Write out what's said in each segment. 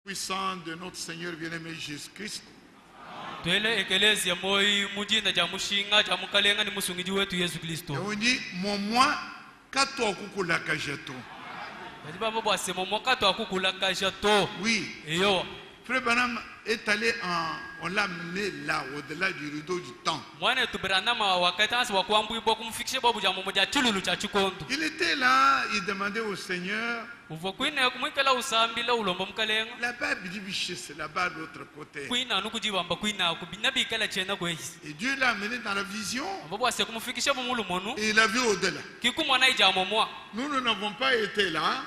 Puissant de notre Seigneur bien-aimé Jésus-Christ. Et on dit mon moi kato kukula kajato. Oui. Frère Branham est allé on l'a amené là au-delà du rideau du temps. Il était là, il demandait au Seigneur. La Bible dit c'est là-bas de l'autre côté. Et Dieu l'a amené dans la vision. Et il a vu au-delà. Nous n'avons pas été là.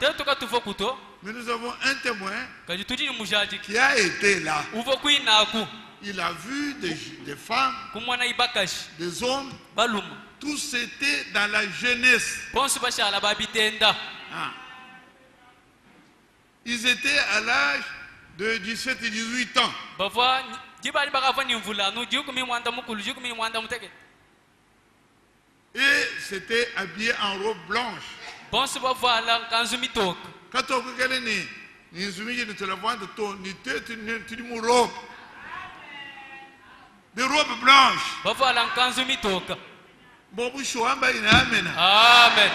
Mais nous avons un témoin qui a été là. Il a vu des femmes, des hommes. Tous étaient dans la jeunesse. Ils étaient à l'âge de 17 et 18 ans. Et c'était habillé en robe blanche. Quand on regarde les robes. Des robes blanches. Amen.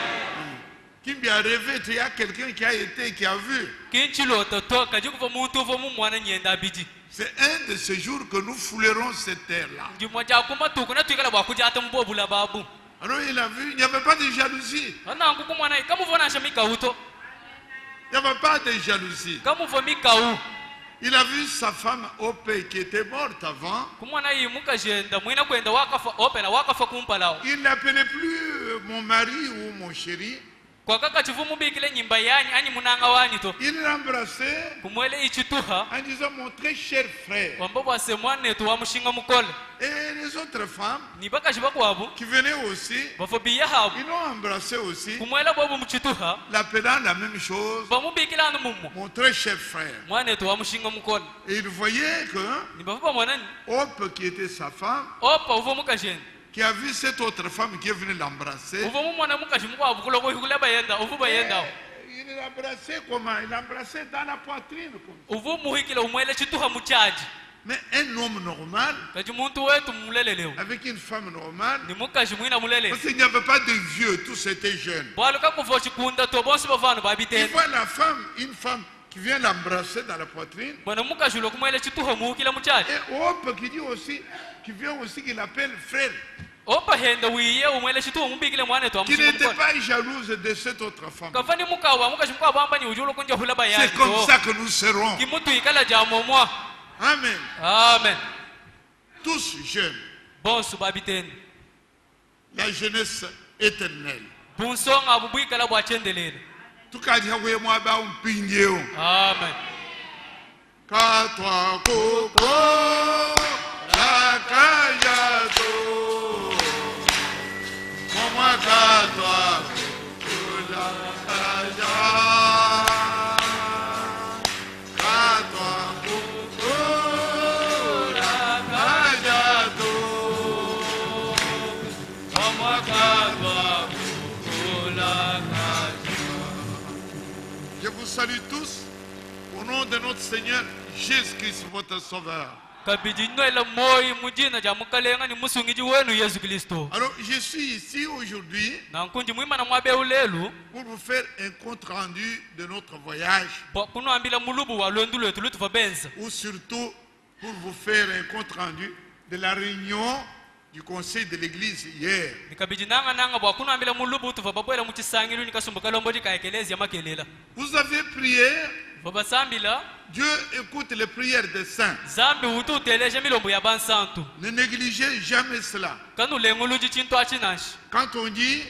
Qui lui a rêvé, il y a quelqu'un qui a été, qui a vu. C'est un de ces jours que nous foulerons cette terre-là. Alors il a vu, il n'y avait pas de jalousie. Il n'y avait pas de jalousie. Il a vu sa femme Opé qui était morte avant. Il n'appelait plus mon mari ou mon chéri. Il l'embrassait en disant mon très cher frère. Et les autres femmes qui venaient aussi, ils l'ont embrassé aussi, l'appelant la même chose, mon très cher frère. Et il voyait que Hope, qui était sa femme, qui a vu cette autre femme qui est venue l'embrasser. Il l'embrassait comment? Il l'embrassait dans la poitrine. Mais un homme normal, avec une femme normale, parce qu'il n'y avait pas de vieux, tous étaient jeunes. Il voit la femme, une femme qui vient l'embrasser dans la poitrine. Et Hope qui dit aussi, qui vient aussi, qu'il appelle frère. Qui n'était pas jalouse de cette autre femme. C'est comme ça que nous serons. Amen. Amen. Tous jeunes. La jeunesse éternelle. Amen. Je vous salue tous au nom de notre Seigneur Jésus-Christ, votre Sauveur. Alors, je suis ici aujourd'hui pour vous faire un compte rendu de notre voyage, ou surtout pour vous faire un compte rendu de la réunion du conseil de l'église hier. Vous avez prié. Dieu écoute les prières des saints. Ne négligez jamais cela. Quand on dit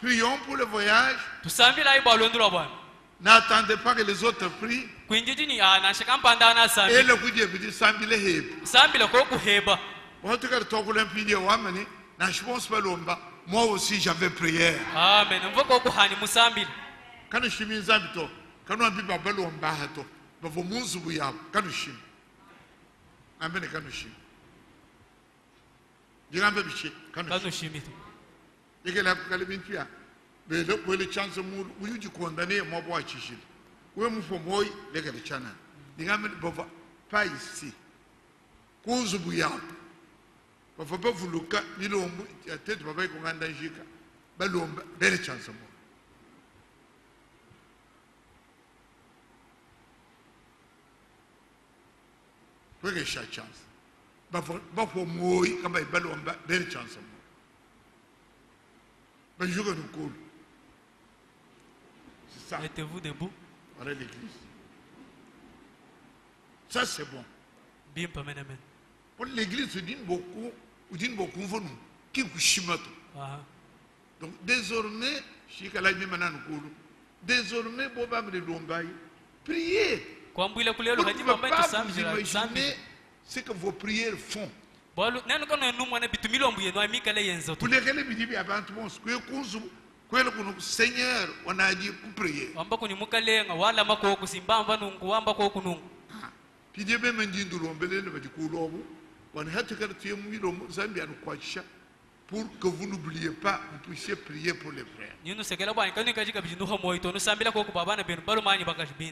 prions pour le voyage, n'attendez pas que les autres prient. Et le coup de Dieu Sambile Heb. Moi aussi j'avais prié. Amen. Quand je suis mis en habito, quand on a vu Babel en bahato, vous mouzou ya, quand je suis. Amen, quand je suis. Je n'ai pas vu quand je suis. Et que la calibintia, mais le chance de mourir, où tu condamné, moi, bois chichil. Oui, mon faux moi, les gars de Chana. Les gars, pas ici. Cause bouillard. Il ne faut pas vous le cas, ni l'homme, il y a tête, papa, qu'on a dans Jika. Ben, l'homme, belle chance. Pour que chaque chance. Bah pour moi, quand même, belle chance. Ben, je vais nous couler. C'est ça. Mettez-vous debout. Voilà l'église. Ça, c'est bon. Bien, pas amen. Pour l'église, on dit beaucoup, qui couchimato. Donc, désormais, désormais, Boba me lombaï, priez. Vous ne pouvez pas vous imaginer ce que vos prières font. Pour lesquelles vous dites, Seigneur, on a dit pour prier. Puis Dieu même dit pour que vous n'oubliez pas, vous puissiez prier pour les frères.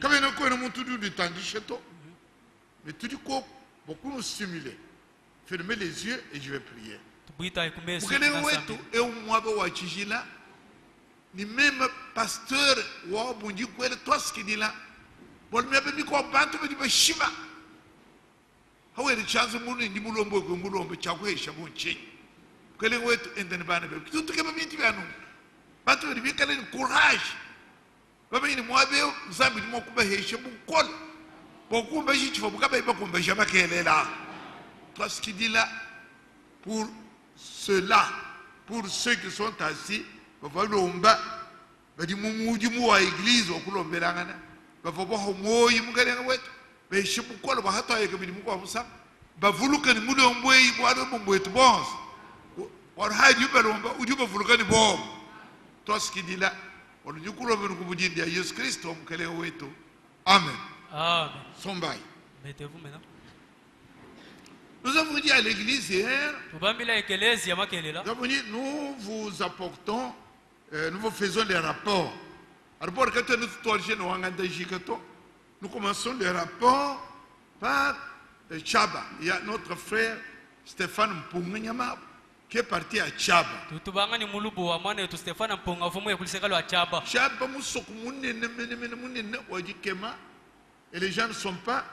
Quand mais tout du coup, beaucoup nous stimuler. Fermez les yeux et je vais prier. Ni même pasteur wa bundi kwele toski dila bol me be ko bantu be shiba hawe ri chance munu ndi mulombo chakwe shabu chi kwele wetu endene bana be tutu ke be binti banu bantu be kale courage ba be ni moabe zambi mo kuba he shabu kol beaucoup be chi fo buka be ko be jama kelela toski dila pour cela, pour ceux qui sont assis. Bavalomba badi mumuji mu wa église okulombelangana bavabo homoyi mugalanga wetu beshibukola bahata yeke bidi mukwa musa bavulukani mulomboyi bwado bombwetu bons war haji balomba ujuba vulukani bom toskidila olujukulo kubudindi ya Yesu Kristo mukale wetu. Amen. Amen. Sombayi. Mettez-vous maintenant. Nous avons dit à l'église hier, nous vous apportons, nous vous faisons les rapports. Nous commençons les rapports par Tchaba. Il y a notre frère Stéphane Mpungunyama qui est parti à Tchaba. Et les gens ne sont pas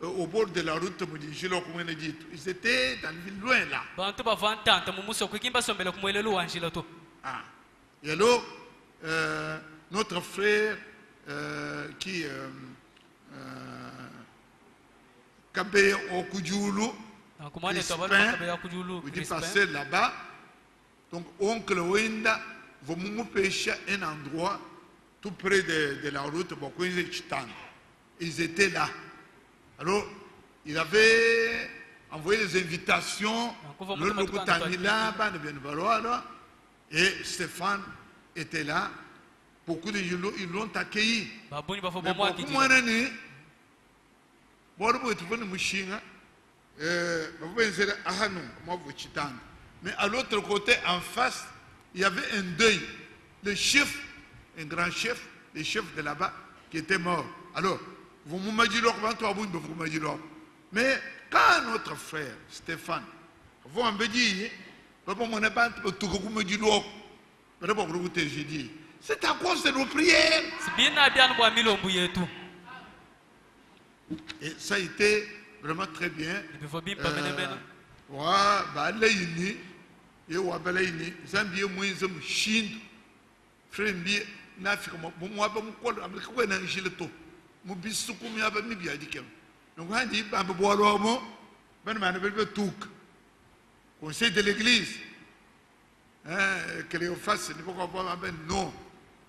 au bord de la route, ils étaient dans le ville loin là. Ah. Et alors, notre frère qui Kabe Okudjoulu, vous dites passer là-bas. Donc, oncle Wenda, vous me pêchez un endroit tout près de la route, ils étaient là. Alors, il avait envoyé des invitations, et Stéphane était là. Beaucoup de gens ils l'ont accueilli. Mais à l'autre côté, en face, il y avait un deuil. Le chef, un grand chef, le chef de là-bas, qui était mort. Alors, mais quand notre frère Stéphane, c'est à cause de nos prières. Et ça a été vraiment très bien. Conseil de l'église Cléophas non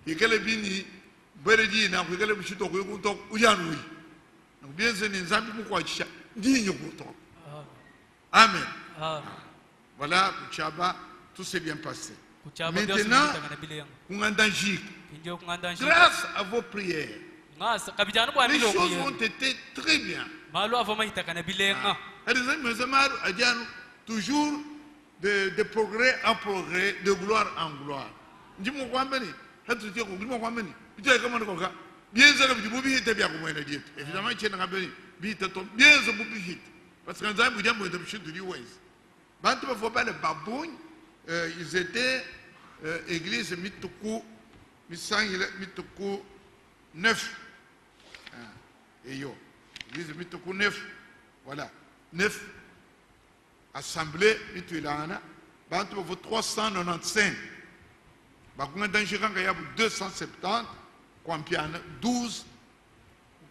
et quel est bini beredi na ko quel est ko to uyanui donc bien c'est une zambi mu ko cha digne ko. Amen. Voilà Tchaba, tout s'est bien passé. Maintenant grâce à vos prières les choses ont été très bien. Toujours de progrès en progrès, de gloire en gloire. bien ça vous boubi hit bien comme on dit évidemment tiens na bien bien ça boubi hit parce que nous avons dit moi de du ways bantu ba faut pas le babougne ils étaient église mituku misangile mituku 9 et yo église mituku 9 voilà 9 assemblée mituilana bantu ba 395 bakunga danjiranga ya 270 kwampiana 12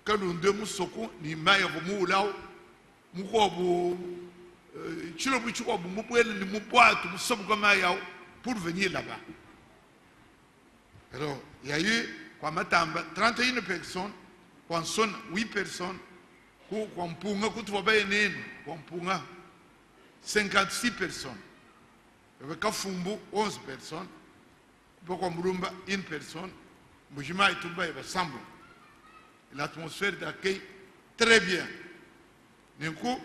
kalunde musoko ni maya bomulao mukobo chilo buchiko bumubwele ni mubwatu musobo kama yao pour venir là-bas. Alors, il y a eu kwa matamba 31 personnes, kwa son 8 personnes, kwa mpunga kutuwa nene, kwa mpunga 56 personnes. Avec Kafumbu 11 personnes, kwa Murumba 1 personne, Mujima et Tumba et Sambo. L'atmosphère d'accueil très bien. D'un coup,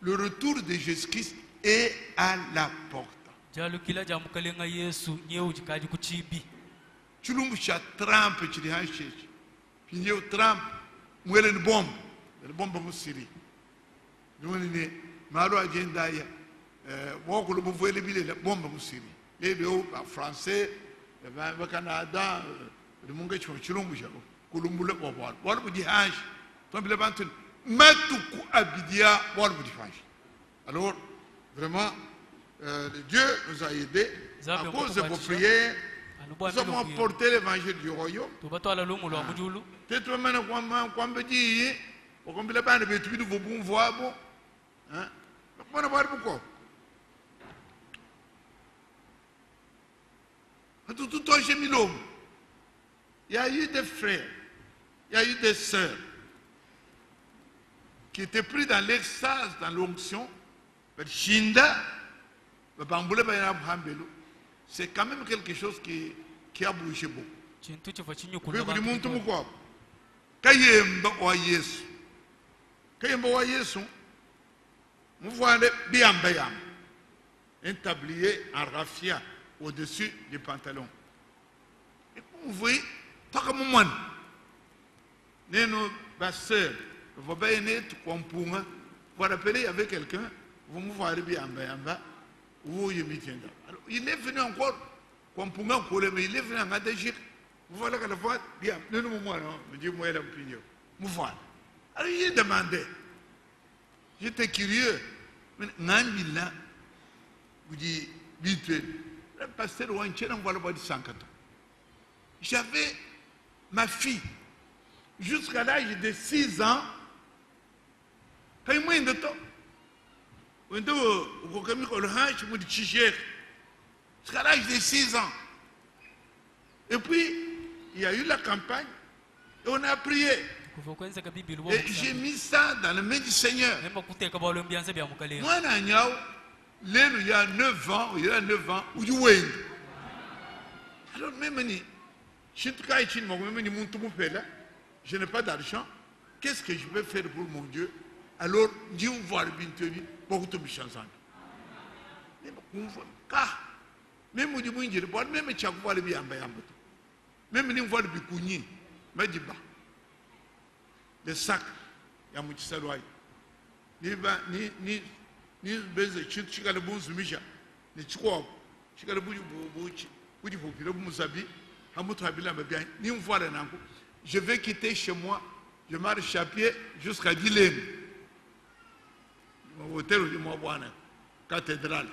le retour de Jésus-Christ est à la porte. Chulumbu cha Trump chili hanche. Pinyo Trump mwele ni bombe musiri. Nwele ni malo agenda ya wako lo mvwele bile la bombe musiri. Leo français, le Canada, le munga chulumbu cha kulumbule kwa bwala. Wala budi hanche. Tombile bantu matuku abidia wala budi hanche. Alors vraiment Dieu nous a aidés à cause de vos prières. Nous avons porté l'évangile du royaume. Peut-être maintenant qu'on me dit, on me dit, on me dit, vous pouvez voir, bon. Comment on va pourquoi? Tout un chemin l'homme. Il y a eu des frères, il y a eu des sœurs qui étaient pris dans l'extase, dans l'onction. C'est quand même quelque chose qui a bougé beaucoup. Kayemba wa Yesu. Kayemba wa Yesu. Vous voyez bien un tablier en raffia au-dessus du pantalon. Et vous voyez, pas comme moi. Nos sœurs, vous voyez, vous rappelez avec quelqu'un, vous me voyez bien il est venu encore, mais il est venu en Adégique. Vous voyez que la fois, bien, nous nous me dit, moi, l'opinion. Vous voyez. Alors, il demandait. J'étais curieux. Mais, Nambila, vous dites, le pasteur Ouanchen, on voit le bois de 104 ans. J'avais ma fille, jusqu'à l'âge de 6 ans, pas moins de temps. Jusqu'à l'âge de 6 ans. Et puis, il y a eu la campagne et on a prié. Et j'ai mis ça dans le main du Seigneur. Moi, il y a 9 ans, alors même je n'ai pas d'argent. Qu'est-ce que je peux faire pour mon Dieu? Alors, Dieu voit le binteni, beaucoup de chances. Même si vous avez même si vous avez même si vous avez le sac, il y a much salwai. Ni beze chika le bunzu misha. Ni chukwa. Chika le bunzu buchi. Buchi fupi le musabi. Hamutu habila mbia. Ni mvoile nangu. Je vais quitter chez moi. Je marche à pied jusqu'à Dilem. Hôtel du Mouabouana. Cathédrale.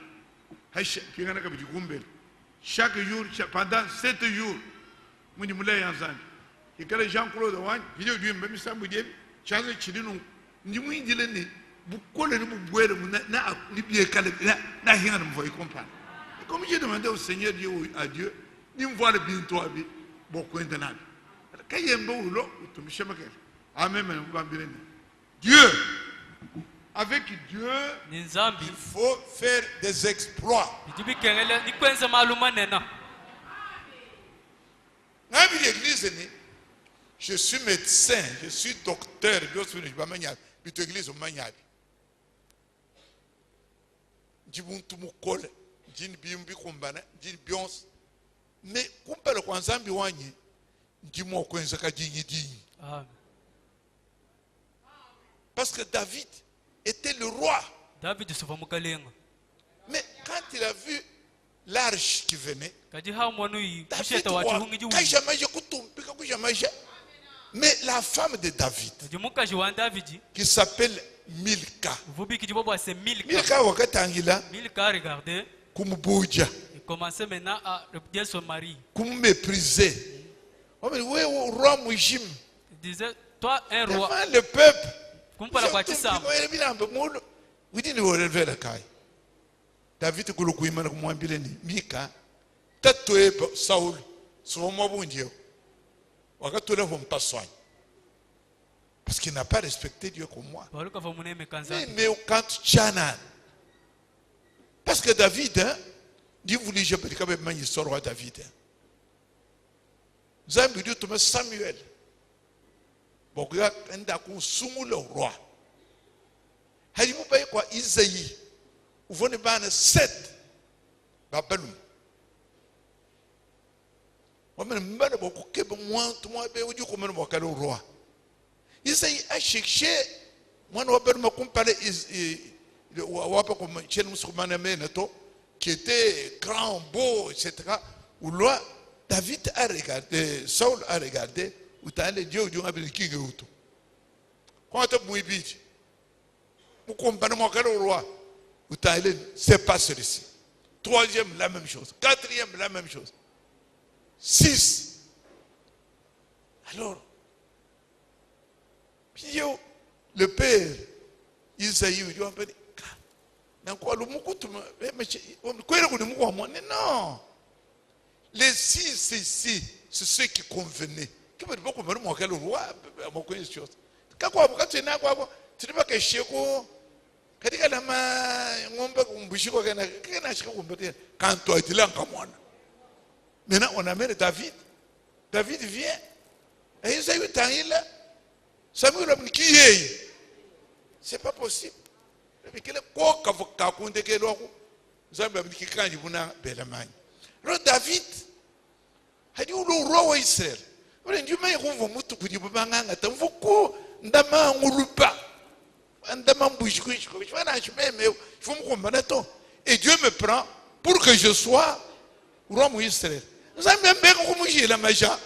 Chaque jour, pendant 7 jours, je me suis ensemble. Et quand Jean-Claude Ouane, il a dit, même si je dis, je me suis dit, je me suis dit, je me suis dit, comme j'ai demandé au Seigneur Dieu, à Dieu, il me voit le bien toi, beaucoup de temps. Quand il y a un bon lot, tu me chamaques. Amen, Dieu. Avec Dieu, il faut faire des exploits. Je suis médecin, je suis docteur. mais kumpala kwa nzambi wanye ndimo kwenza kadinyi dinyi. Amen. Parce que David était le roi. David sofa mukalenga. Mais quand il a vu l'arche qui venait, David roi, mais la femme de David, qui s'appelle Milka, Milka wakatangila, regardez, kumbuja, il commençait maintenant à repudier son mari. Mépriser. Roi Mujim, Il disait, toi un roi. Devant le peuple, David kulukuimana kumwambile ni Mika tatoe Saul somo bunjeo wakatole vompaswanya parce qu'il n'a pas respecté Dieu comme moi. Mais quand Chanan, parce que David dit vous lisez peut-être quand même l'histoire de David. Zambi dit Thomas Samuel bokuya enda kusumula roi halimu baye kwa Isaïe uvone bana 7 babalum wamene mbana bokukeba mwantu mwabe uji komene mwakale roi Isaïe a cherché mwana wa balum kumpale wapa comme chenu musulmane meneto qui était grand beau etc. Où loi David a regardé, Saul a regardé, où t'as les dieux du Rabbi King Uto. Quand tu es bouilli, vous comprenez mon roi, où t'as les, c'est pas celui-ci. Troisième, la même chose. Quatrième, la même chose. 6. Alors, puis le père, Isaïe, il dit, non. Les 6 ici, c'est ceux qui convenaient. Qui veut dire que moi, quel roi, mon connaissance. Quand tu es là, tu ne vas pas que chez vous. Quand tu es là, quand tu es là, maintenant, on amène David. David vient. Et il s'est dit, Samuel a dit, qui est? C'est pas possible. Mais quel est le corps qui a compté que l'on a dit qu'il y a un alors David a dit au roi Israël, on dit mais on va mutu kujibanga tamvuko ndama ngulupa ndama mbujikuish ko bana chmeme faut me comprendre to et Dieu me prend pour que je sois roi Israël. Nous avons même ko mujila maja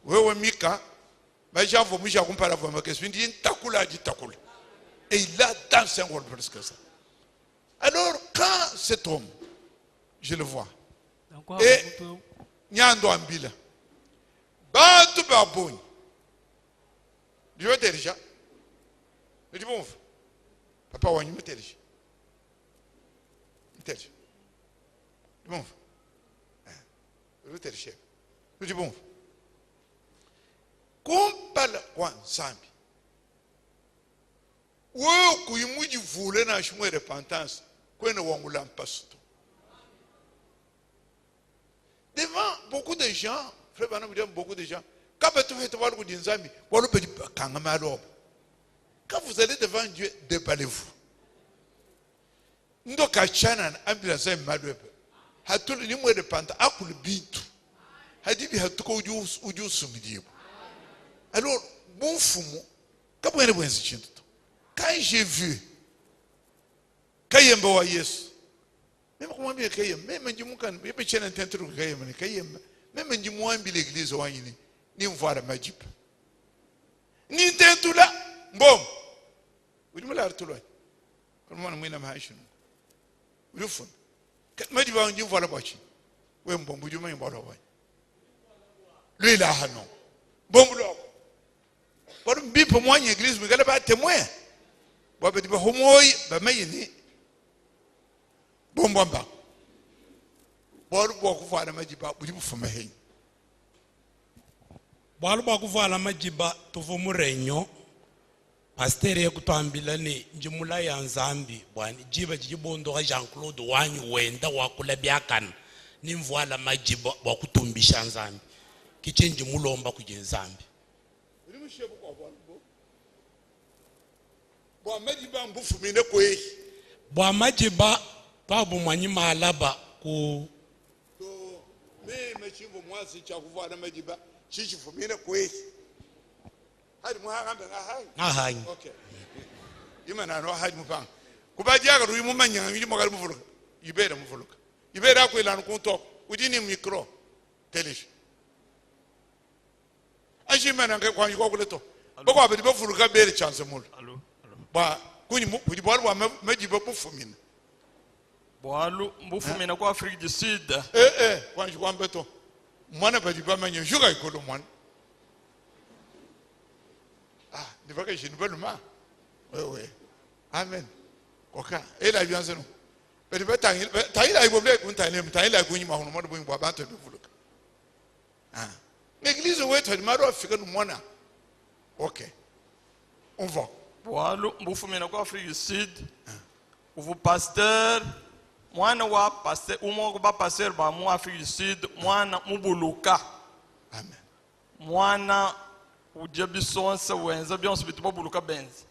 wewe Mika maja vo muja kumpara vo makesi ndi takula di takula et il a dansé un rôle plus que ça. Alors quand cet homme je le vois. Et Nyando Ambila. Batu Baboni. Tu veux déjà? Tu dis bon. Papa Wani me telege. Me telege. Tu bon. Tu veux telege. Tu dis bon. Compal Wan Sambi. Ou kuyimuji voulait na chumwe repentance. Kwene wangulam pasto. Devant beaucoup de gens, frère Banam dit beaucoup de gens, quand vous allez devant Dieu, déballez-vous. Ndo kachanan ambila zay malweb. Hatul ni mwe repanta akul bitu. Hadibi hatuko uju sumidibo. Alors, bon fumo, quand j'ai vu, quand il y a un Yesu, même comment bien qu'il y a, même si vous avez un chien intérieur qu'il y a, même si vous avez l'église, vous avez ni voir la magie. Ni tout là, bon. Vous dites, là, tout là. Comment on a mis la magie? Vous dites, quand vous dites, vous voir la magie. Oui, bon, vous dites, vous voir la magie. Lui, là, non. Bon, pour moi, l'église, vous n'avez pas témoin. Vous avez dit, vous avez dit, bombamba bolu bokuvala majiba buli bufuma henyi bolu bokuvala majiba tuvumurenyo pasteur yekutambila ni njimula ya nzambi bwani jiba jibondo ga Jean-Claude wanyu wenda wakula byakana nimvala majiba bokutumbisha nzambi kichenji mulomba kuje nzambi uri mushebu kwa bolu bo majiba mbufumine kwe bwa majiba Babu mwanyi malaba ku Okay. Imana no haji mupang. Kubadia ga ruimu manya yidi mogal mufuluka. Ibera mufuluka. Ibera ko ilanu kunto. Udini micro. Telish. Aji mana ga kwa yuko kuleto. Bako abedi bafuluka bere chance mul. Allo. Ba kuni mu kudi bwalwa meji bafumina. Boalu mbufumina kwa Afrique du Sud. Kwa yuko mbeto. Mwana bedi ba manya juga ikolo mwana. Ne va que je ne veux pas. Oui. Amen. Koka. Et la viande nous. Mais tu peux t'aller à Iboblé, tu t'aller à Gouni, Mahon, Mode Boin, Boabate de Voulok. L'église où est le maro africain de Mona. Ok. On va. Boalu mbufumina kwa Afrique du Sud. Vous pasteur, moi na wa pasteur, ou moi ba pasteur ba moi Afrique du Sud, moi na mubuluka. Amen. Moi na ujabisonsa wenza byonse bituba buluka benzi.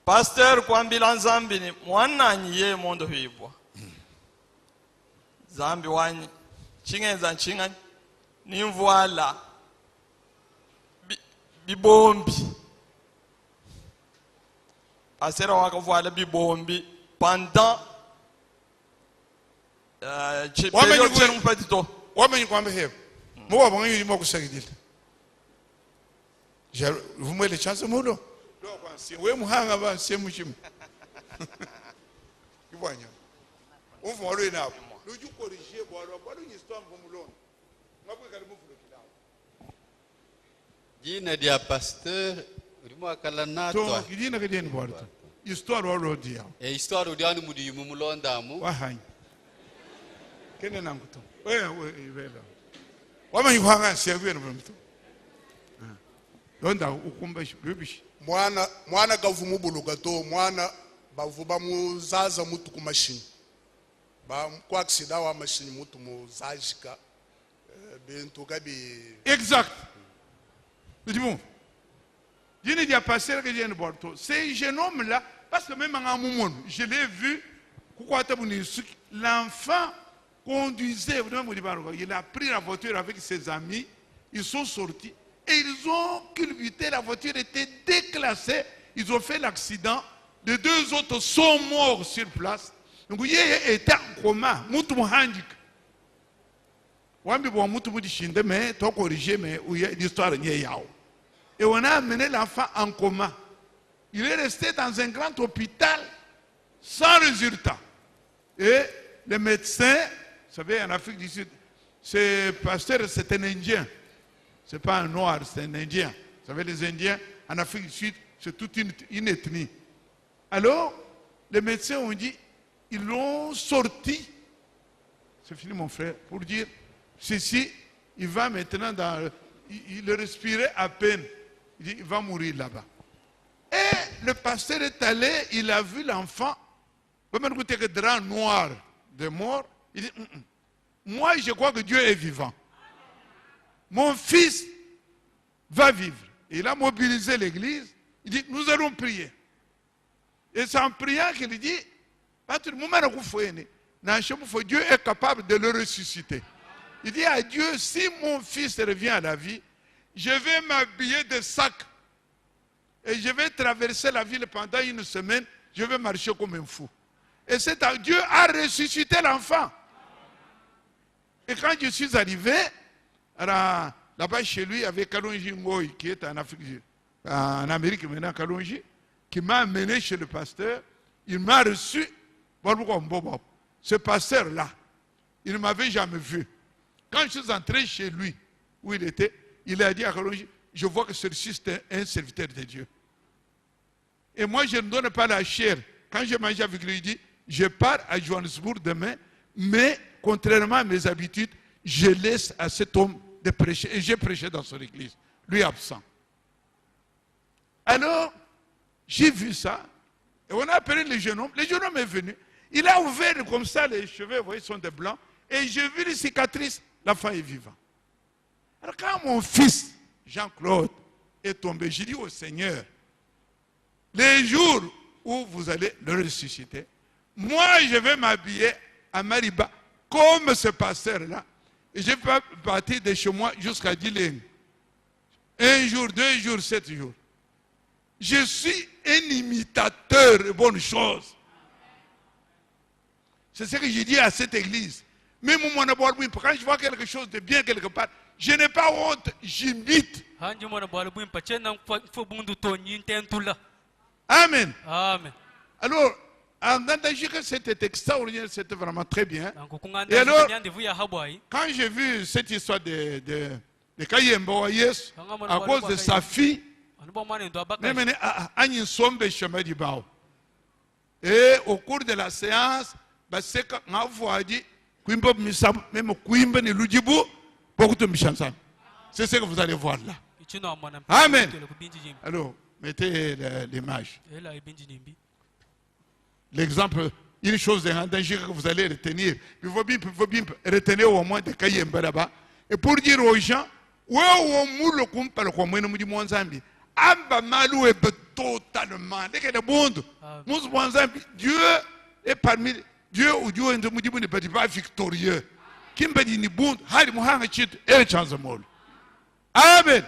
Pasteur kwambila nzambi ni mwana nyiye mondo hibwa. Zambi wani chingenza nchinga ni mvuala bibombi. Pasteur wakavuala bibombi pendant période de mpatito. Wamenyi kwambe hebo. Mwa bangi yimo kusagidile. Vous me les chances moulo. Oui, muhanga ba semushim. Ibanya. On va aller là. Le jour corriger boire une histoire comme l'on. Moi pour qu'elle m'ouvre là. Dina dia pasteur, rimo kalana to. To dina ke dina boire. Histoire oro dia. E histoire dia no mudi mumulonda mu. Wa hani. Kene nanguto. Vela. Wama yuhanga servir no mtu. Donda ukumba bibishi. Mwana gavumu buluka to mwana bavuba muzaza mutu ku machine ba kwa accident wa machine mutu muzajika bento gabi exact. Tu dis bon. Je ne dis pas passer que je ne vois pas. Ces jeunes hommes là parce que même en moment je l'ai vu l'enfant conduisait il a pris la voiture avec ses amis, ils sont sortis. Et ils ont culbuté, la voiture était déclassée, ils ont fait l'accident, les deux autres sont morts sur place. Donc il était en coma, mutu muhandik. Wambi bo mutu budi shinde mais to corriger mais l'histoire n'y yao. Et on a amené l'enfant en coma. Il est resté dans un grand hôpital sans résultat. Et les médecins, vous savez en Afrique du Sud, ce pasteur c'est un Indien. Ce n'est pas un noir, c'est un Indien. Vous savez, les Indiens, en Afrique du Sud, c'est toute une ethnie. Alors, les médecins ont dit, ils l'ont sorti, c'est fini mon frère, pour dire, ceci, il va maintenant dans... Il respirait à peine. Il dit, il va mourir là-bas. Et le pasteur est allé, il a vu l'enfant, comme un drap noir de mort, il dit, moi je crois que Dieu est vivant. Mon fils va vivre. Il a mobilisé l'église. Il dit, nous allons prier. Et c'est en priant qu'il dit, Dieu est capable de le ressusciter. Il dit à Dieu, si mon fils revient à la vie, je vais m'habiller de sac. Et je vais traverser la ville pendant une semaine. Je vais marcher comme un fou. Et c'est à Dieu a ressuscité l'enfant. Et quand je suis arrivé, là-bas chez lui, il y avait Kalonji Ngoy, qui est en Afrique, en Amérique maintenant, Kalonji, qui m'a amené chez le pasteur. Il m'a reçu. Ce pasteur-là, il ne m'avait jamais vu. Quand je suis entré chez lui, où il était, il a dit à Kalonji, je vois que celui-ci est un serviteur de Dieu. Et moi, je ne donne pas la chair. Quand j'ai mangé avec lui, il dit, je pars à Johannesburg demain, mais contrairement à mes habitudes, je laisse à cet homme de prêcher. Et j'ai prêché dans son église. Lui absent. Alors, j'ai vu ça. Et on a appelé le jeune homme. Le jeune homme est venu. Il a ouvert comme ça les cheveux, vous voyez, sont des blancs. Et j'ai vu les cicatrices. L'enfant est vivant. Alors quand mon fils, Jean-Claude, est tombé, j'ai dit au Seigneur, les jours où vous allez le ressusciter, moi je vais m'habiller à Mariba comme ce pasteur-là. Et je peux partir de chez moi jusqu'à Dileng. 1 jour, 2 jours, 7 jours. Je suis un imitateur de bonnes choses. C'est ce que je dis à cette église. Même quand je vois quelque chose de bien quelque part, je n'ai pas honte, j'imite. Amen. Amen. Alors, en Andagie, c'était extraordinaire, c'était vraiment très bien. Et alors, quand j'ai vu cette histoire de Kayemba Yes, à cause de sa fille, et au cours de la séance, c'est ce que vous allez voir là. Amen. Alors, mettez l'image. L'exemple, une chose en danger que vous allez retenir. Il faut bien retenir au moins de Kayemba là-bas. Et pour dire aux gens, Dieu est parmi Dieu ou Dieu n'est pas victorieux. Amen.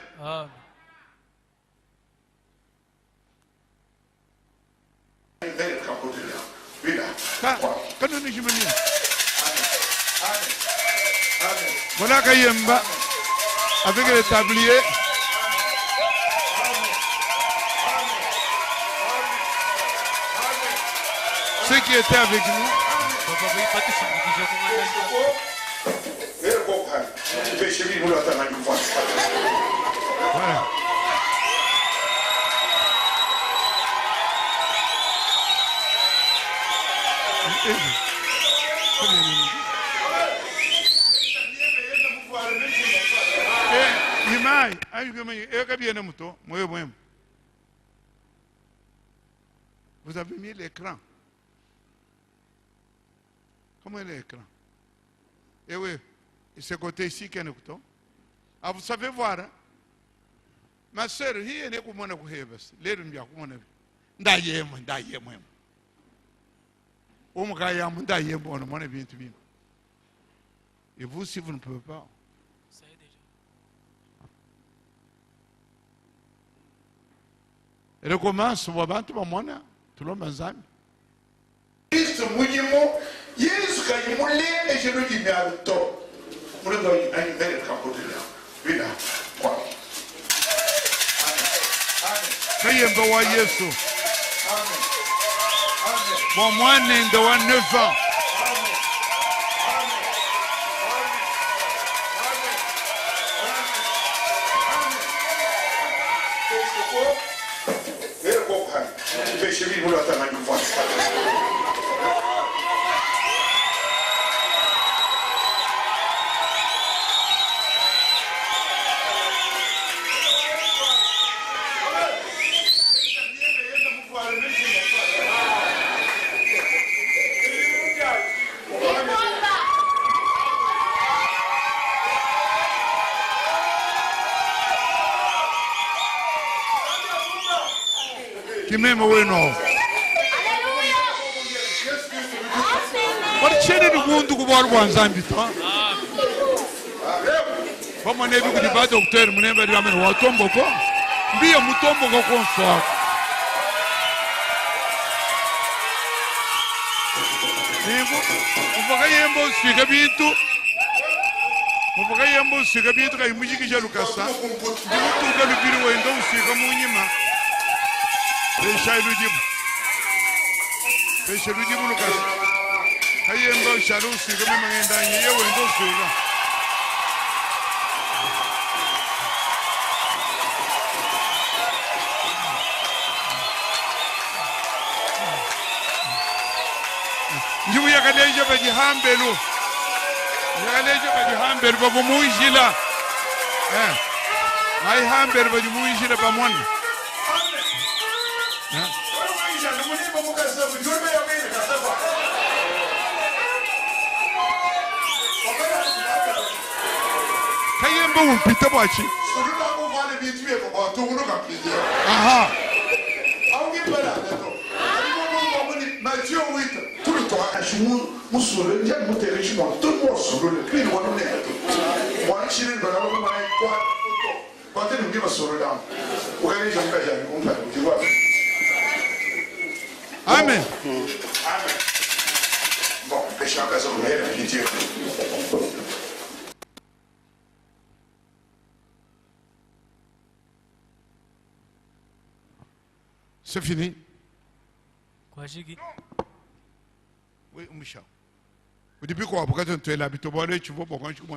Voilà Kayemba avec le tablier. Ceux qui étaient avec nous. Voilà. Vous avez mis l'écran. Comment est l'écran? Et oui, ce côté ici qui est le couteau. Ah, vous savez voir, hein? Ma soeur, il y a des gens qui ont l'air de bien. Et vous, si vous ne pouvez pas. Elle commence, on va battre tout le monde, tout le monde. Christ, Jésus, quand il m'a et je le dis, mais à l'automne, vous le donnez à une belle campotina. Oui, là. Kayemba wa Yesu. Bon, moi, je suis 9 ans. Kimeme weno. Walichene ni mundu kubarwa nzambi ta. Kama nebi kudiba docteur munembe ndi amene watombo ko. Mbiye mutombo ko konso. Nibo uvuga yembo sika bitu. Uvuga yembo sika bitu kai mujikisha lukasa. Ndimutuka lubiri wendo usika munyima. Deixa ele de Lucas. Aí embora o Charles fica me mandando e eu ando suga. Ndiu ya kaleja ba jihambelu. Ya kaleja ba jihambelu ba muijila. Ai hambelu ba muijila ba mwana. Kayemba umpita bwachi. Aha. Amen. Bon, les chambres sont pitié. C'est fini. Oui, Michel. Depuis quoi, pourquoi tu es là, tu vois pourquoi tu vas.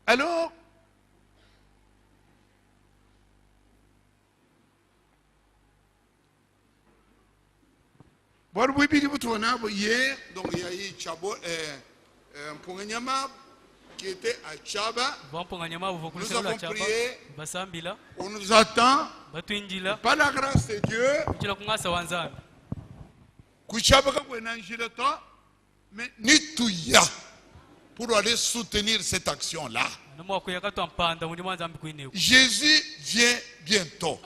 Alors, hier, donc il y a eu Chabo Mponganyama qui était à Chaba. Nous avons prié. On nous attend. Par la grâce de Dieu. Mais Nitouya pour aller soutenir cette action-là. Jésus vient bientôt.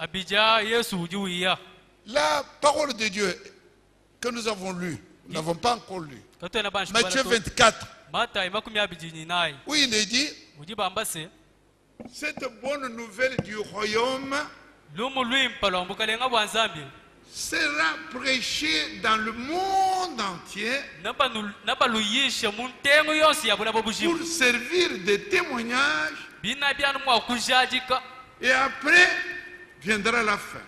La parole de Dieu que nous avons lue, nous n'avons pas encore lu. Matthieu 24. Oui, il est dit, cette bonne nouvelle du royaume sera prêchée dans le monde entier pour servir de témoignage, et après viendra la fin.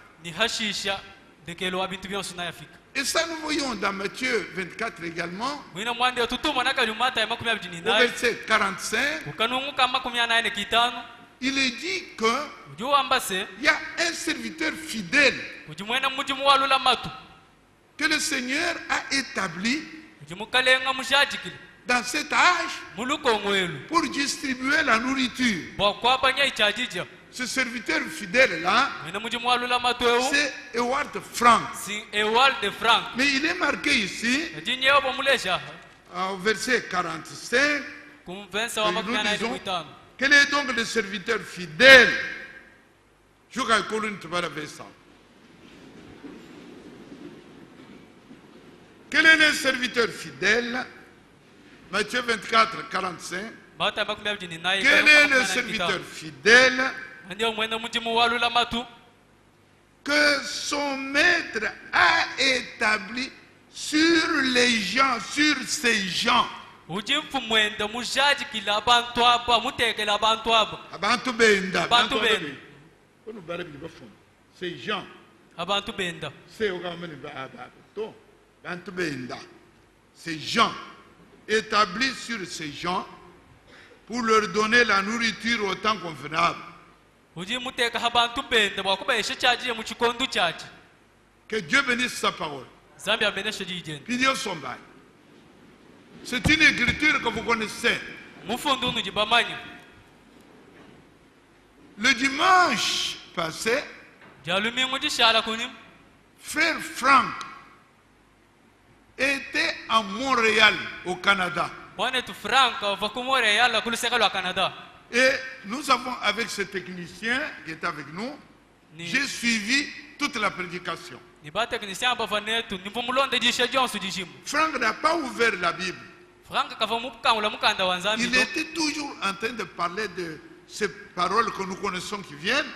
Et ça nous voyons dans Matthieu 24 également, au verset 45, il est dit qu'il y a un serviteur fidèle que le Seigneur a établi dans cet âge pour distribuer la nourriture. Ce serviteur fidèle-là, c'est Ewald Frank. Mais il est marqué ici, au verset 45, nous disons, quel est donc le serviteur fidèle? Quel est le serviteur fidèle? Matthieu 24, 45. Quel est le serviteur fidèle que son maître a établi sur les gens, sur ces gens? Ces gens. Ces gens établis sur ces gens pour leur donner la nourriture au temps convenable. Que Dieu bénisse sa parole. C'est une écriture que vous connaissez. Le dimanche passé, frère Frank était à Montréal, au Canada. Et nous avons, avec ce technicien qui est avec nous, j'ai suivi toute la prédication. Frank n'a pas ouvert la Bible. Il était toujours en train de parler de ces paroles que nous connaissons qui viennent.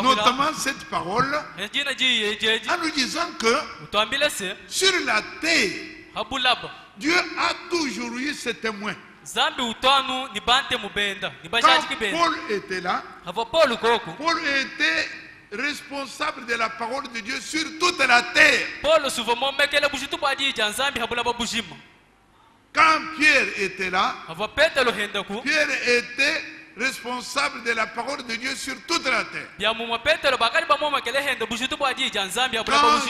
Notamment cette parole, en nous disant que sur la terre, Dieu a toujours eu ses témoins. Quand Paul était là, Paul était responsable de la parole de Dieu sur toute la terre. Quand Pierre était là, Pierre était responsable de la parole de Dieu sur toute la terre. Quand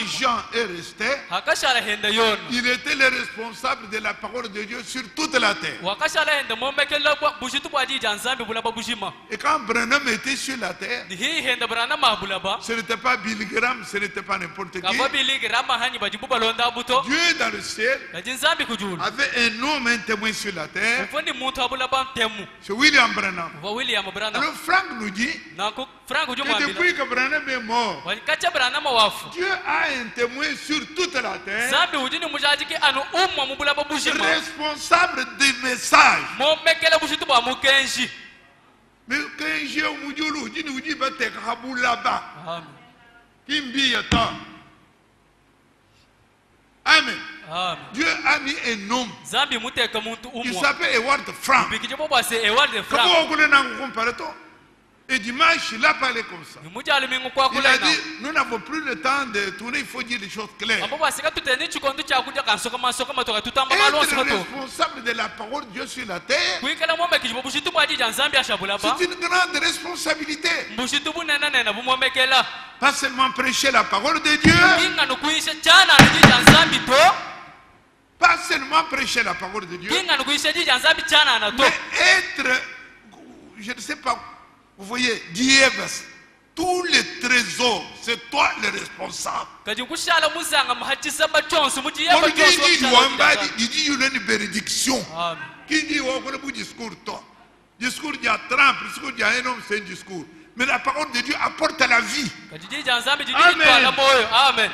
Jean est resté, il était le responsable de la parole de Dieu sur toute la terre. Et quand Branham était sur la terre, ce n'était pas Billy Graham, ce n'était pas n'importe qui. Dieu dans le ciel avait un homme, un témoin sur la terre. C'est William Branham. Alors Franck nous dit que depuis que Branham est mort, Dieu a un témoin sur toute la terre, responsable des messages. Mais quand j'ai un moudjoulou, je nous dis que tu es là-bas. Amen. Dieu a mis un homme qui s'appelle Ewald Frank. Comment on connaît un comparateur? Et dimanche, il a parlé comme ça. Il a dit, nous n'avons plus le temps de tourner, il faut dire des choses claires. Être responsable de la parole de Dieu sur la terre, c'est une grande responsabilité. Pas seulement prêcher la parole de Dieu, pas seulement prêcher la parole de Dieu, mais être, je ne sais pas, vous voyez, Dievas, tous les trésors, c'est toi le responsable. Il dit une bénédiction. Qui dit, oh, le discours, toi. Discours, il y a 30, discours, il y a un homme, c'est un discours. Mais la parole de Dieu apporte la vie. Amen.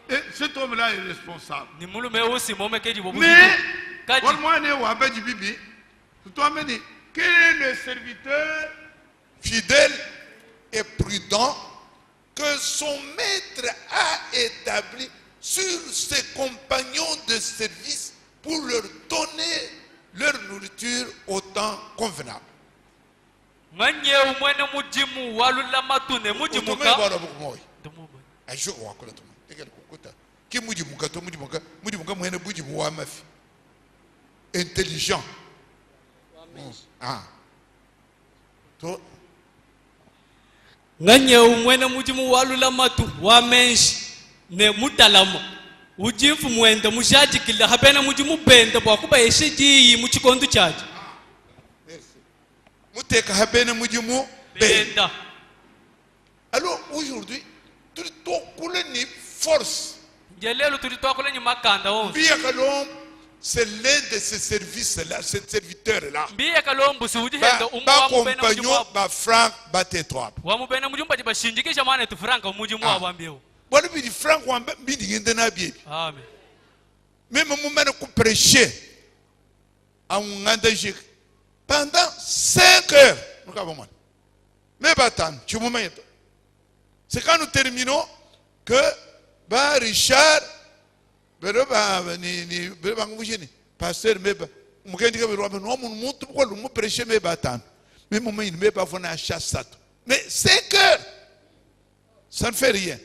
Et cet homme-là est responsable. Mais, quel est le serviteur fidèle et prudent que son maître a établi sur ses compagnons de service pour leur donner leur nourriture au temps convenable? Intelligent. Nganye umwene mujimu walula matu wa menshi ne mutalama ujimfu mwenda mushajikila habena mujimu benda bwa kuba yeshiji muchikondo chaje muteka habena mujimu benda. Alors aujourd'hui tu dois couler ni force. C'est l'un de ces services-là, ce serviteur-là. Compagnon, Franck, Batetroap. Voilà, Franck, même au moment où prêcher à Ngandajik, pendant 5 heures, mais c'est quand nous terminons que Richard, pasteur, mais 5 heures, ça ne fait rien.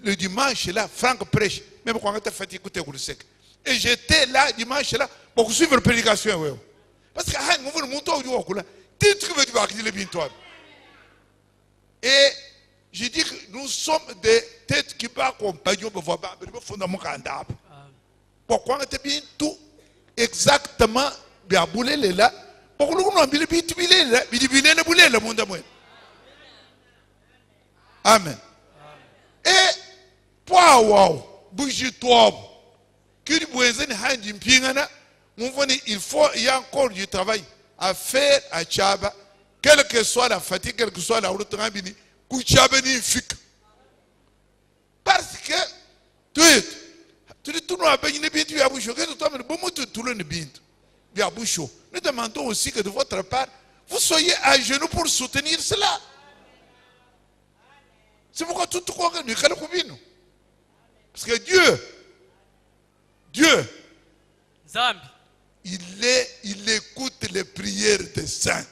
Le dimanche là, Franck prêche, même quand on est fatigué, et j'étais là dimanche là pour suivre la prédication. Parce que et je dis que nous sommes des têtes qui parlent compagnons pour voir fondamentalement. Pourquoi on était bien tout exactement bien boulé là? Pourquoi nous avons bien boulé là? Bien boulé le monde à moi. Amen. Et wow, bougie toi. Que du boisé hand impingana. Il faut, il y a encore du travail à faire à Tchaba, quelle que soit la fatigue, quelle que soit la route rambini. Parce que tu nous demandons aussi que de votre part, vous soyez à genoux pour soutenir cela. C'est pourquoi tout le monde est parce que Dieu, il écoute les prières des saints.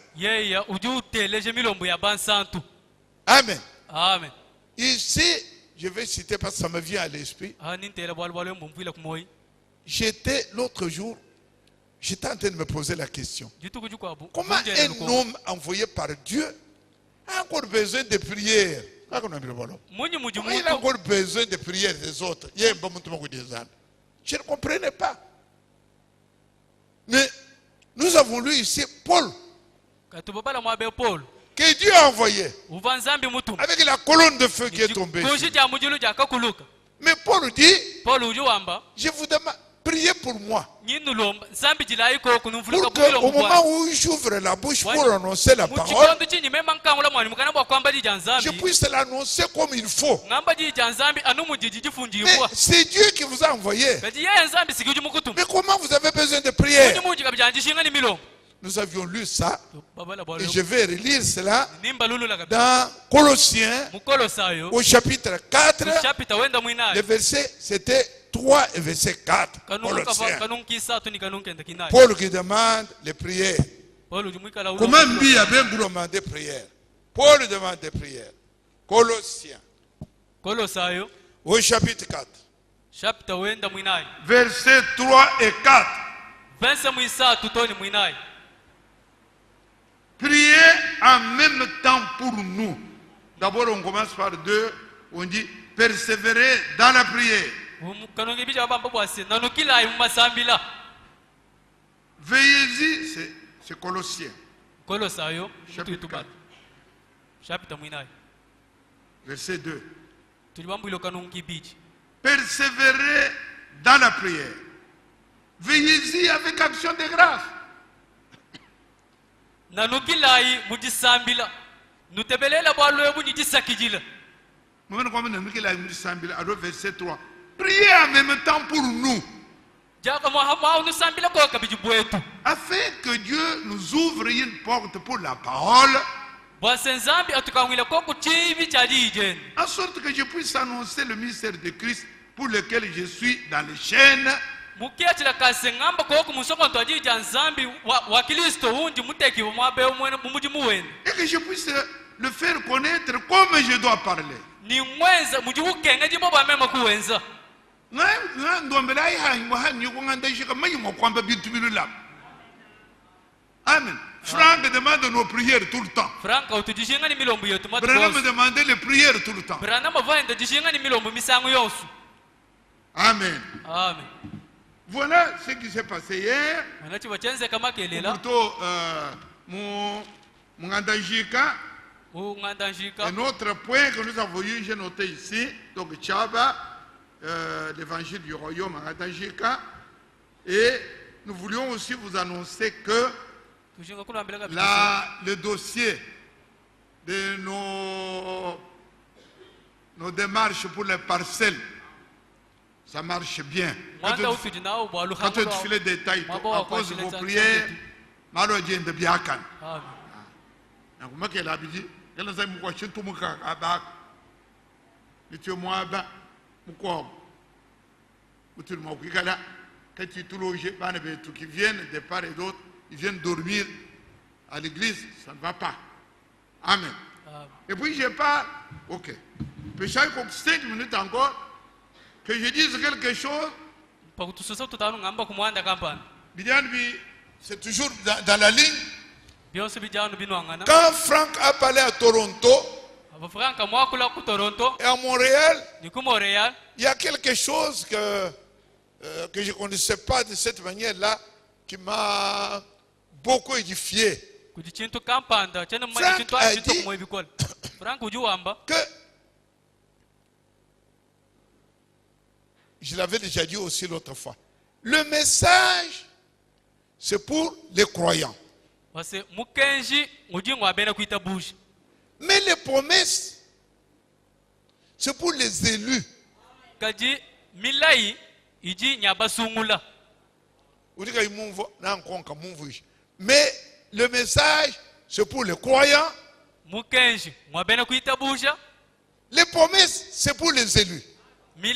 Amen. Amen. Ici, je vais citer parce que ça me vient à l'esprit. J'étais l'autre jour, j'étais en train de me poser la question. Comment un homme envoyé par Dieu a encore besoin de prières? Il a encore besoin de prières des autres. Je ne comprenais pas. Mais nous avons lu ici Paul. Que Dieu a envoyé avec la colonne de feu qui est tombée. Mais Paul dit, je vous demande, priez pour moi. Pour Que au moment où j'ouvre la bouche pour annoncer la parole, je puisse l'annoncer comme il faut. Mais c'est Dieu qui vous a envoyé. Mais comment vous avez besoin de prier? Nous avions lu ça et je vais relire cela dans Colossiens au chapitre 4. Le verset c'était 3 et verset 4. Colossiens. Paul qui demande les prières. Comment Mbi a bien demandé prière? Paul demande des prières. Colossiens au chapitre 4. Verset 3 et 4. Priez en même temps pour nous. D'abord, on commence par 2. On dit persévérer dans la prière. Veillez-y, c'est Colossiens. Chapitre 4. Verset 2. Persévérer dans la prière. Veillez-y avec action de grâce. Verset 3. Priez en même temps pour nous. Afin que Dieu nous ouvre une porte pour la parole. En sorte que je puisse annoncer le mystère de Christ pour lequel je suis dans les chaînes. Et que je puisse le faire connaître comme je dois parler. Amen. Franck demande nos prières tout le temps. Branham me demandait les prières tout le temps. Amen. Amen. Voilà ce qui s'est passé hier. Plutôt Mungandajika. Un autre point que nous avons eu, j'ai noté ici, donc Tchaba, l'évangile du royaume Mungandajika. Et nous voulions aussi vous annoncer que le dossier de nos démarches pour les parcelles, ça marche bien. Quand tu fais les détails, à cause de vos prières, malo jende biakan. Na kuma ke labiji, kana sai mu kwashin tu muka aba. Ni tu mo aba, mu ko. Mutul mo kikala, quand tu te loges, tout qui viennent de part et d'autre, ils viennent dormir à l'église, ça ne va pas. Amen. Et puis je parle, ok. Peut-être que 5 minutes encore, que je dise quelque chose. C'est toujours dans la ligne. Quand Franck a parlé à Toronto et à Montréal, il y a quelque chose que je ne connaissais pas de cette manière-là qui m'a beaucoup édifié. Franck a dit que, je l'avais déjà dit aussi l'autre fois, le message c'est pour les croyants. Mais les promesses c'est pour les élus. Mais le message c'est pour les croyants. Les promesses c'est pour les élus. Les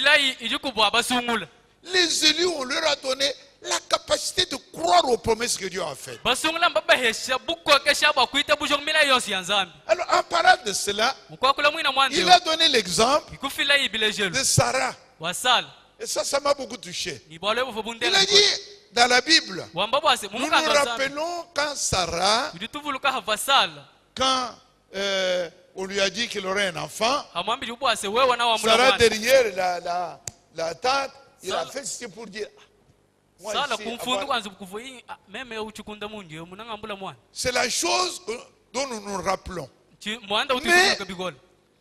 élus, on leur a donné la capacité de croire aux promesses que Dieu a faites. Alors en parlant de cela, il a donné l'exemple de Sarah. Et ça m'a beaucoup touché. Il a dit dans la Bible, nous nous rappelons quand Sarah, quand on lui a dit qu'il aurait un enfant, Sarah derrière la tente, il a fait ce pour dire, c'est la chose dont nous nous rappelons. Mais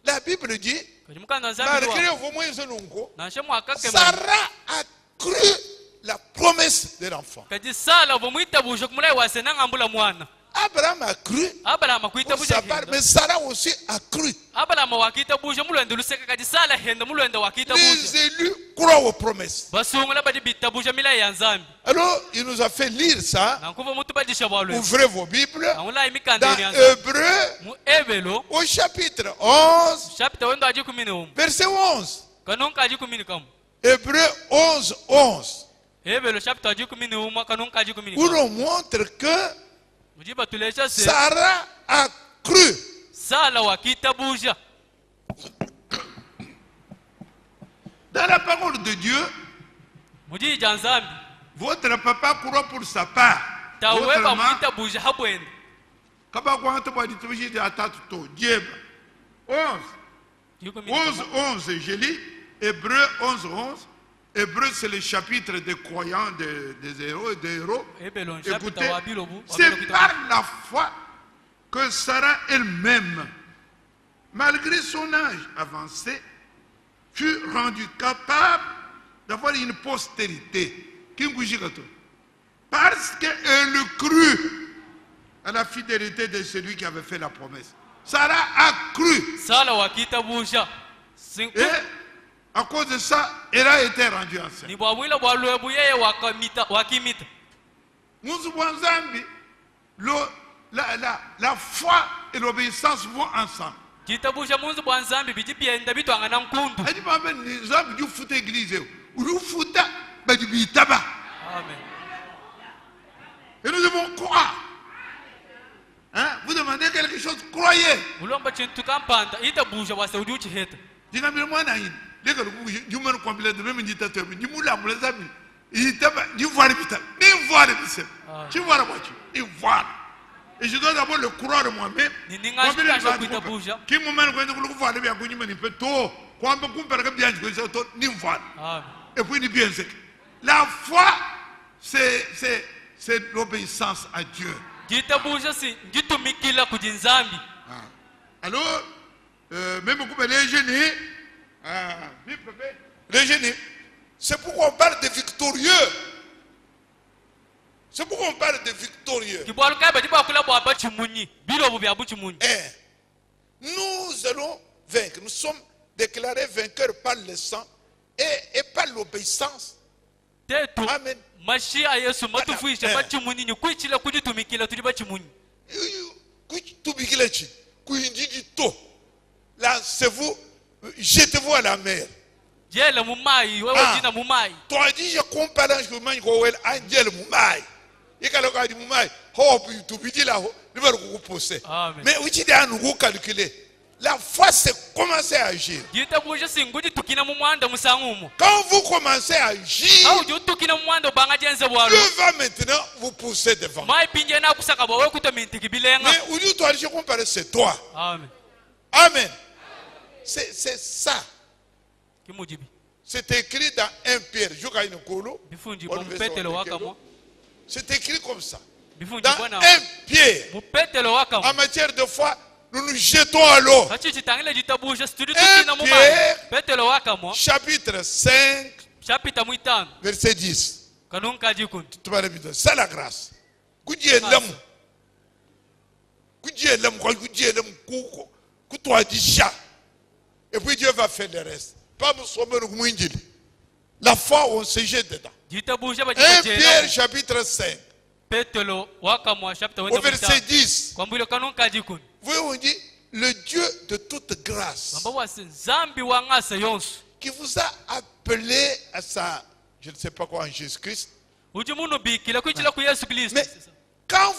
la Bible dit, malgré vos moyens, Sarah a cru la promesse de l'enfant. Abraham a cru pour sa part, mais Sarah aussi a cru. Les élus croient aux promesses. Alors, il nous a fait lire ça. Ouvrez vos Bibles dans Hébreux au chapitre 11, verset 11. Hébreux 11, 11. Où l'on montre que Sarah a cru. Dans la parole de Dieu, votre papa croit pour sa part. Votre maman, 11, je lis, Hébreux 11, 11. Hébreux, c'est le chapitre des croyants, des héros et des héros. Écoutez, c'est par la foi que Sarah elle-même, malgré son âge avancé, fut rendue capable d'avoir une postérité. Parce qu'elle crut à la fidélité de celui qui avait fait la promesse. Sarah a cru. Et à cause de ça, elle a été rendue enceinte. La foi et l'obéissance vont ensemble. Et nous devons croire. Hein? Vous demandez quelque chose, croyez. Et je dois d'abord le croire moi-même. Et puis bien la foi, c'est l'obéissance à Dieu. Alors, même les génies, c'est pourquoi on parle de victorieux. C'est pourquoi on parle de victorieux. Nous allons vaincre. Nous sommes déclarés vainqueurs par le sang et par l'obéissance. Amen. Là, c'est vous, jetez-vous à la mer. Toi, dis, je compare un angel mumai. Mais où tu dois calculer? La foi, c'est commencer à agir. Quand vous commencez à agir, Dieu va maintenant vous pousser devant. Mais où tu dois comparer, c'est toi. Amen. C'est ça. C'est écrit dans 1 Pierre. C'est écrit comme ça. Dans 1 Pierre, en matière de foi, nous nous jetons à l'eau. 1 Pierre, chapitre 5, verset 10. C'est la grâce. Et puis Dieu va faire le reste. La foi, on se jette dedans. 1 Pierre chapitre 5. Au verset 10. Vous on dit le Dieu de toute grâce qui vous a appelé à sa, je ne sais pas quoi, en Jésus-Christ. Mais quand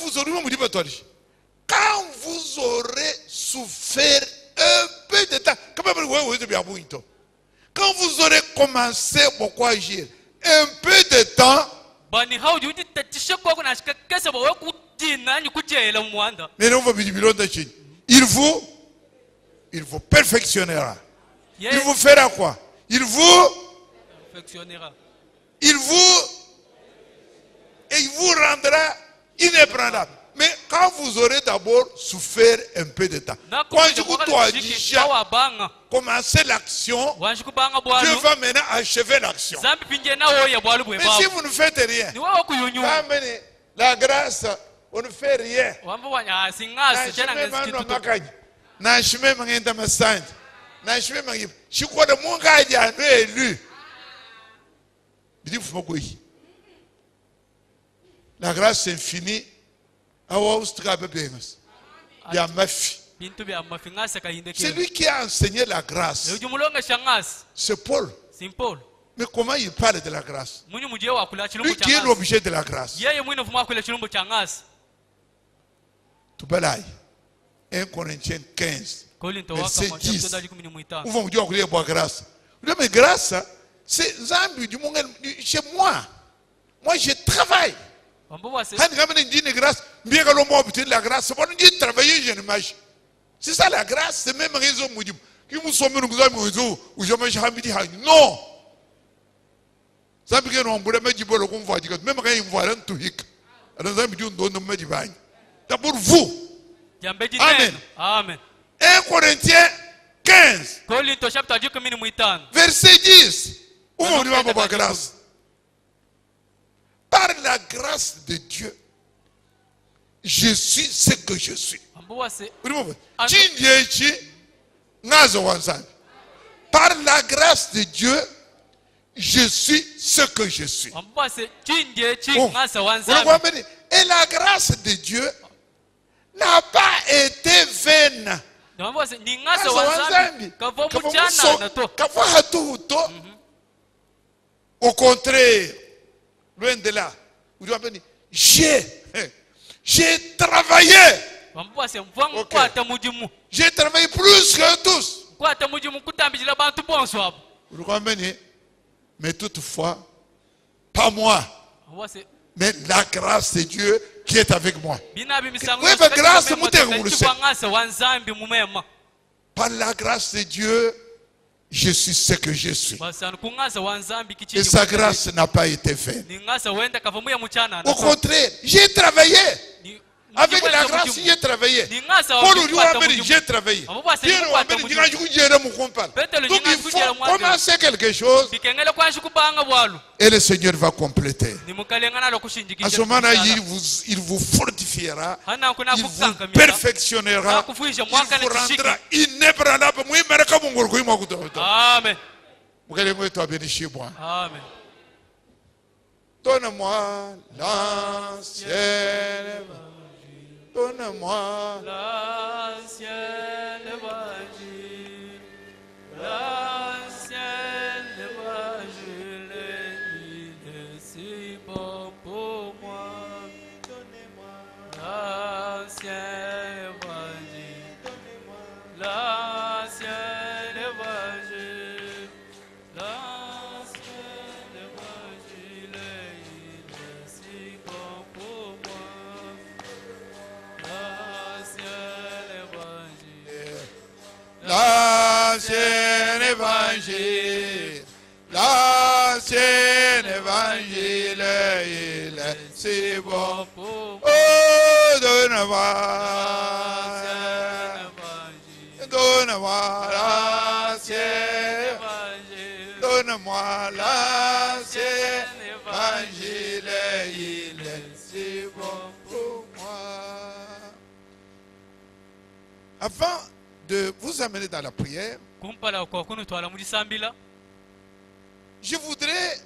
vous aurez souffert un peu de temps, quand vous aurez commencé à agir un peu de temps, il vous perfectionnera. Il vous fera quoi? Il vous rendra inébranlable. Mais quand vous aurez d'abord souffert un peu de temps, quand tu dois déjà commencer l'action, Dieu va maintenant achever l'action. Mais si vous ne faites rien, la grâce, on ne fait rien. La grâce infinie, c'est lui qui a enseigné la grâce. C'est Paul. Mais comment il parle de la grâce? Lui qui est l'objet de la grâce. Tout balaye. 1 Corinthiens 15, verset 10. Où vont dire que la grâce? Mais grâce, c'est Zambi du monde chez moi. Moi, je travaille. C'est ça la grâce, c'est même raison. Non. D'abord vous. Amen. Amen. 1 Corinthiens 15, verset 10. Où on dit la grâce? Par la grâce de Dieu, je suis ce que je suis. Par la grâce de Dieu, je suis ce que je suis. Et la grâce de Dieu n'a pas été vaine. Au contraire, loin de là, j'ai travaillé. Okay. J'ai travaillé plus que tous. Mais toutefois, pas moi, mais la grâce de Dieu qui est avec moi. Par la grâce de Dieu, je suis ce que je suis. Et sa grâce n'a pas été faite. Au contraire, j'ai travaillé. Avec la grâce, j'ai travaillé. Paul lui a dit, j'ai travaillé. Donc il faut commencer quelque chose. Et le Seigneur va compléter. À ce moment-là, il vous fortifiera. Il vous perfectionnera. Il vous rendra inébranlable. Amen. Amen. Donne-moi l'ancienne. Donne-moi l'ancien évangile, l'ancien évangile, il est si bon pour moi. Donnez-moi l'ancien évangile, l'ancien évangile, l'ancien évangile, il est si bon pour moi. L'ancien évangile, l'ancien évangile, il est si bon. Oh, donne-moi, donne-moi l'ancien évangile, donne-moi l'ancien évangile, il est si bon pour moi. Avant de vous amener dans la prière, je voudrais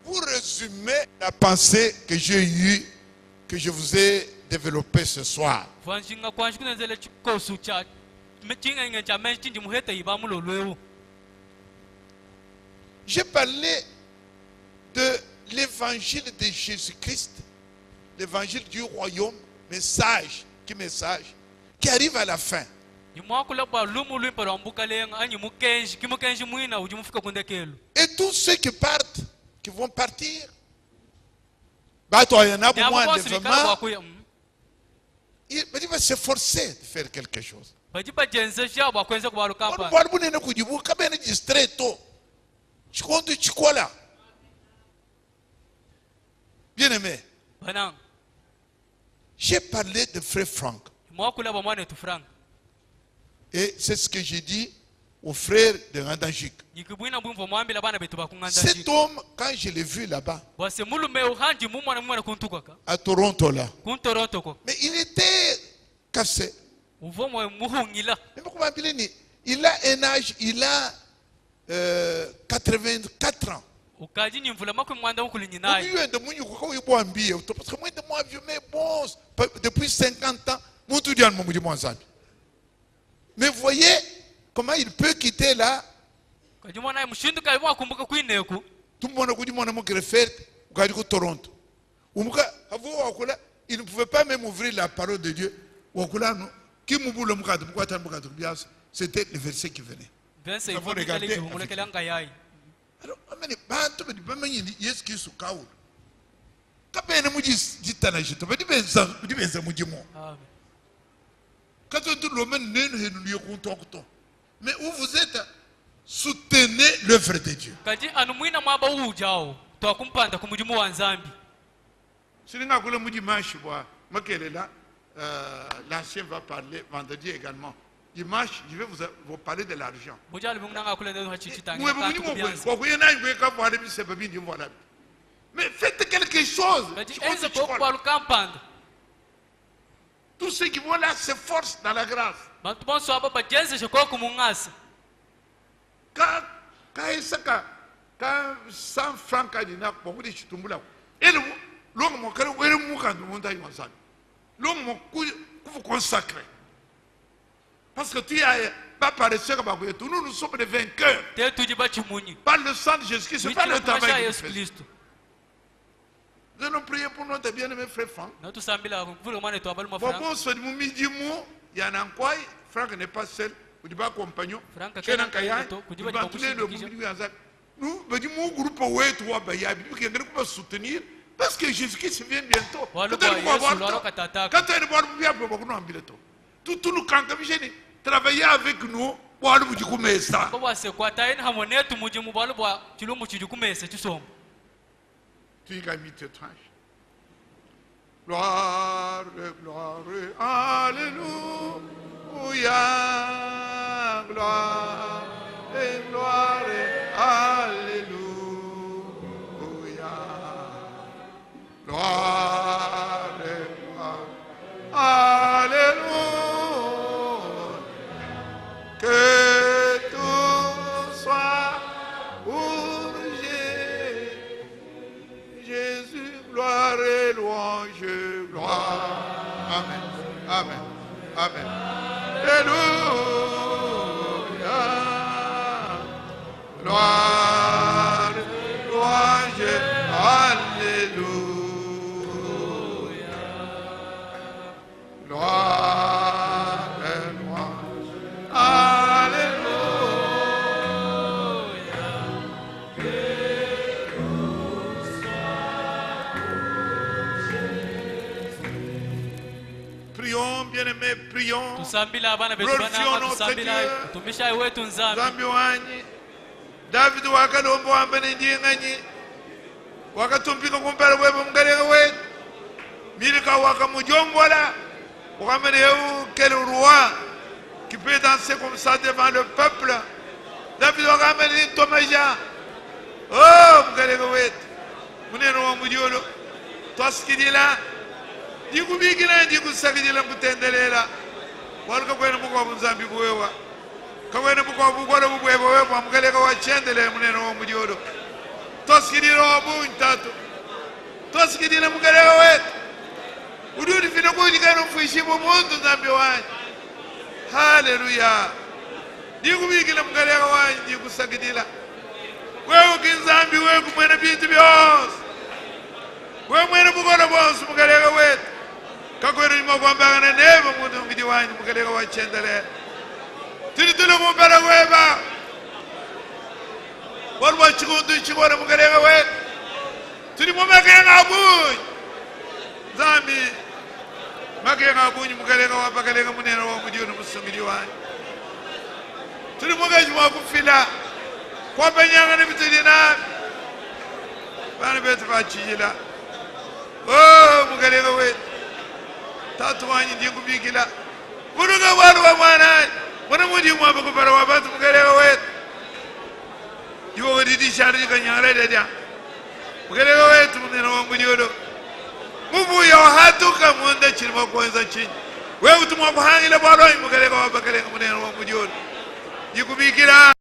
vous résumer la pensée que j'ai eue, que je vous ai développée ce soir. J'ai parlé de l'évangile de Jésus-Christ, l'évangile du royaume, message qui arrive à la fin. Et tous ceux qui partent, qui vont partir, il va s'efforcer de faire quelque chose. Bien aimé, J'ai parlé de frère Franck. Et c'est ce que j'ai dit aux frères de Randajik. Cet homme, quand je l'ai vu là-bas, à Toronto là, mais il était cassé. Il a un âge, il a 84 ans. Au milieu de moi, mais bon, depuis 50 ans, mais voyez comment il peut quitter là. Tout le monde a Toronto. Il ne pouvait pas même ouvrir la parole de Dieu. C'était le verset qui venait. Nous avons regardé. Alors, mais où vous êtes, soutenez l'œuvre de Dieu. L'ancien va parler vendredi également. Dimanche, je vais vous parler de l'argent. Mais faites quelque chose. Tous ceux qui vont là s'efforcent dans la grâce. Quand quand 100 francs vous consacrez. Parce que tu as pas paresseux comme nous sommes des vainqueurs. Par le sang de Jésus-Christ, ce n'est pas le travail que nous faisons. Nous allons prier pour notre bien-aimé frère Franck. Il y en a un quoi, Franck n'est pas seul. Vous dites pas compagnon. Nous, mon groupe, nous soutenir parce que Jésus-Christ vient bientôt. Tout nous quand travailler avec nous. Tu as mis tes tranches. Gloire, gloire, alléluia, gloire et gloire, alléluia, gloire et gloire, alléluia, que tout soit pour Jésus, gloire et louange, gloire. Amen. Amen. Amen. Alléluia. Gloire, louange, alléluia. Gloire et louange, alléluia. Prions, bien-aimés, prions. Glorifions notre Dieu. Zambi wanyi. David wakalombo ambane njinganyi. Wakatumpika kumpera wewe mgaleka wetu. Milika wakamujombola. Wakamene eu quel roi qui peut danser comme ça devant le peuple. David wakamene tomaja. Oh mgaleka wetu. Muneno wa mudiolo. Toskidila. Jikubikila jikusakidila kutendelela. Walika kwena muko mzambi kuwewa. Kawena muko bugolo bubwebo wewe mgaleka wa chendele muneno wa mudiolo. Toskidila obuntatu. Toskidila mgaleka wetu. Ududi fino kujikano mfuishimu mundu zambi wanyi. Hallelujah. Jikubikila mgaleka wanyi jikusakidila. Wewe kinzambi wewe kumwena bitu byose. Wewe mwena mugolo bonse mgaleka wetu. Kakwena nyuma kwambagana neva mundu ngidi wanyi mgaleka wa chendele. Tuli kumpera weba. Walwa chikundu chikona mgaleka wetu. Tuli mumekena abunyi. Zambi. Makena abunyi mgaleka wa bagaleka muneno wa mudiyo musumidi wanyi. Tuli mugaji wa kufila. Kwa benyanga ne bitulina. Bana betu bachila. Oh mgaleka wetu. tatu wanyi ndikubikila kuruga walu wa mwana mwana mudi mwa bakubara wa bantu mugereka wetu iwo wadidi shari kanyare dedia mugereka wetu munena wa mudiodo mubu ya hatuka mwanda chirima kwanza chini wewe utumwa kuhangila balo mugereka wa bakaleka munena wa mudiodo ndikubikila